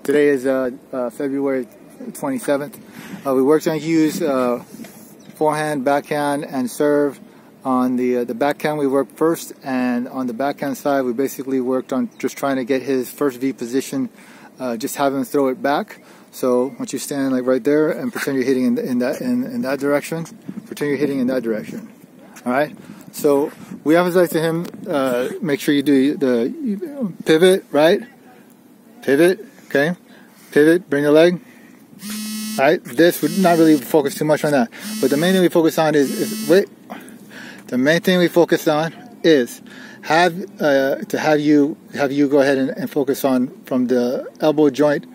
Today is February 27th. We worked on Hughes forehand, backhand, and serve. On the backhand we worked first, and on the backhand side we basically worked on just trying to get his first V position, just have him throw it back. So once you stand like right there and pretend you're hitting in that direction, pretend you're hitting in that direction. All right. So we emphasize to him, make sure you do the pivot, right? Pivot, okay? Pivot, bring the leg. All right. This would not really focus too much on that, but the main thing we focus on is the main thing we focus on is have you go ahead and focus on from the elbow joint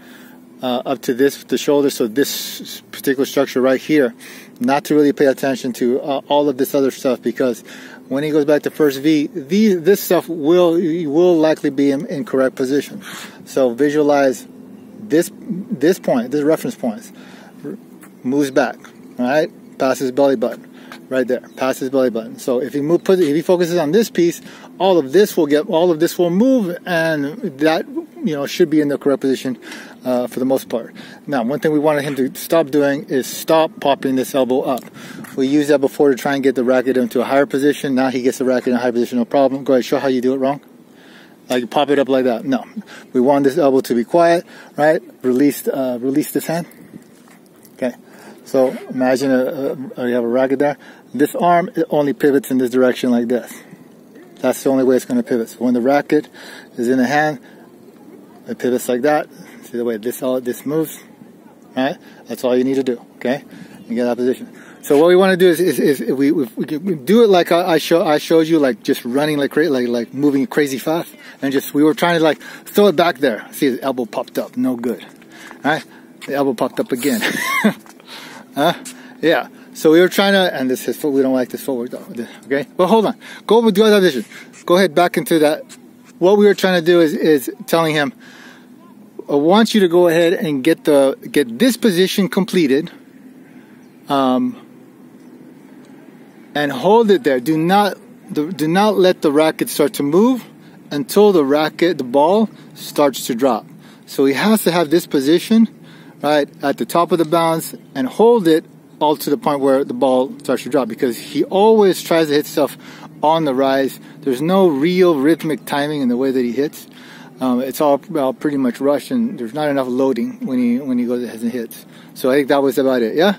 up to the shoulder, so this particular structure right here, not to really pay attention to all of this other stuff, because when he goes back to first V, this stuff will likely be in incorrect position. So visualize this point, this reference point, moves back, all right, past his belly button, right there, past his belly button. So if he focuses on this piece, all of this will move, and that should be in the correct position for the most part. Now, one thing we wanted him to stop doing is stop popping this elbow up. We used that before to try and get the racket into a higher position. Now he gets the racket in a higher position, no problem. Go ahead, show how you do it wrong. Like you pop it up like that. No, we want this elbow to be quiet, right? Release this hand. Okay, so imagine you have a racket there. This arm, it only pivots in this direction like this. That's the only way it's going to pivot. So when the racket is in the hand, it pivots like that. See the way this moves, right? That's all you need to do, okay? You get that position. So what we want to do is we do it like I showed you, like just running like moving crazy fast, and we were trying to like throw it back there. See, the elbow popped up, no good. All right, the elbow popped up again. Yeah. So we were trying to, and this is foot. We don't like this footwork though. Okay, well hold on. Go with the other position. Go ahead back into that. What we were trying to do is telling him, I want you to go ahead and get this position completed, and hold it there. Do not let the racket start to move until the ball starts to drop. So he has to have this position right at the top of the bounce and hold it all to the point where the ball starts to drop, because he always tries to hit stuff on the rise. There's no real rhythmic timing in the way that he hits. It's all pretty much rushed, and there's not enough loading when he goes ahead and hits. So I think that was about it. Yeah.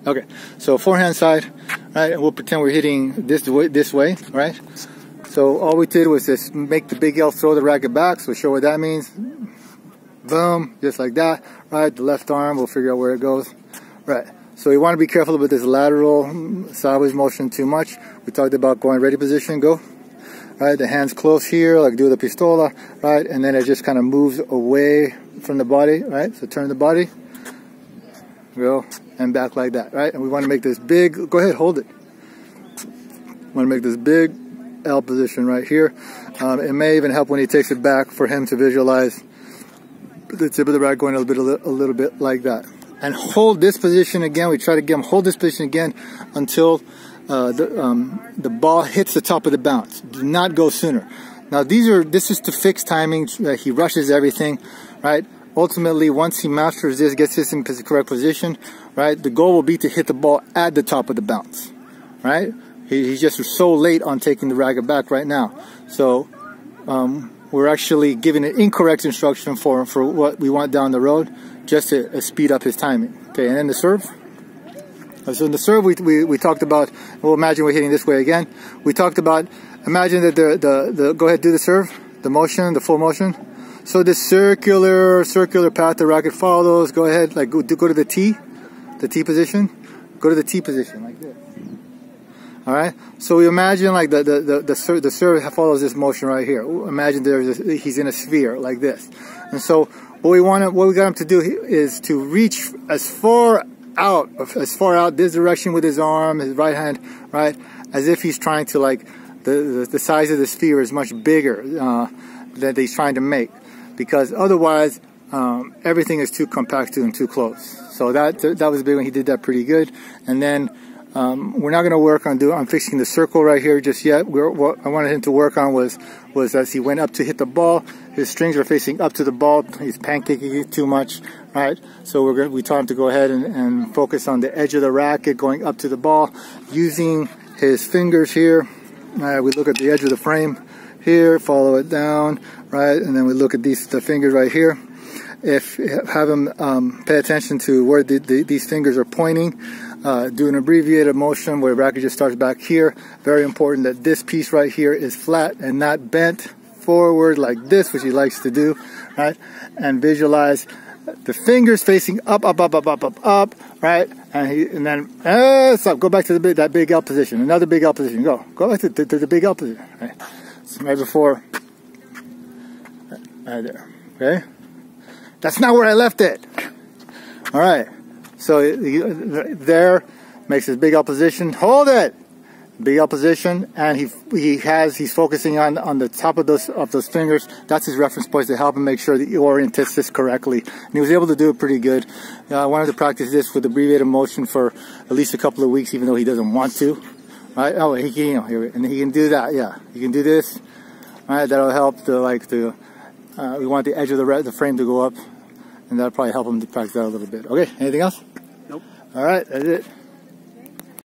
Okay. So forehand side, right? And we'll pretend we're hitting this way, right? So all we did was just make the big L throw the racket back. So show what that means. Boom, just like that, right? The left arm, we'll figure out where it goes, right? So you want to be careful with this lateral sideways motion too much. We talked about going ready position, go. Right, the hands close here, like do the pistola, right? And then it just kind of moves away from the body, right? So turn the body, go, and back like that, right? And we want to make this big, go ahead, hold it. Want to make this big L position right here. It may even help when he takes it back for him to visualize the tip of the racket going a little bit like that. And hold this position again. We try to get him hold this position again until the ball hits the top of the bounce. Do not go sooner. Now this is to fix timing. He rushes everything, right? Ultimately, once he masters this, gets this in the correct position, right? The goal will be to hit the ball at the top of the bounce, right? He's just so late on taking the racket back right now. So we're actually giving an incorrect instruction for what we want down the road, just to speed up his timing. Okay, and then the serve. So in the serve, we talked about, well, imagine we're hitting this way again. We talked about, imagine that go ahead, do the serve, the motion, the full motion. So the circular path the racket follows, go ahead, like go to the T position. Go to the T position, like this. All right. So we imagine like the serve follows this motion right here. Imagine he's in a sphere like this. And so what we got him to do is to reach as far out this direction with his arm, his right hand, right, as if he's trying to, like, the size of the sphere is much bigger that he's trying to make, because otherwise everything is too compact and too close. So that was big when he did that pretty good. And then We're not going to work on fixing the circle right here just yet. What I wanted him to work on was as he went up to hit the ball, his strings are facing up to the ball. He's pancaking it too much, right? So we taught him to go ahead and focus on the edge of the racket going up to the ball, using his fingers here. We look at the edge of the frame here, follow it down, right? And then we look at the fingers right here. Have him pay attention to where these fingers are pointing. Do an abbreviated motion where the racket just starts back here. Very important that this piece right here is flat and not bent forward like this, which he likes to do, right? And visualize the fingers facing up, right? And then stop. Go back to that big L position. Another big L position. Go back to the big L position. Right, so right before, right there. Okay, that's not where I left it. All right. So there makes his big L position. Hold it, big L position, and he's focusing on the top of those fingers. That's his reference points to help him make sure that he orients this correctly. And he was able to do it pretty good. I wanted to practice this with abbreviated motion for at least a couple of weeks, even though he doesn't want to. Right? Oh, he can do that. Yeah, he can do this. All right, that'll help. We want the edge of the frame to go up. And that'll probably help him to practice that a little bit. Okay, anything else? Nope. All right, that's it.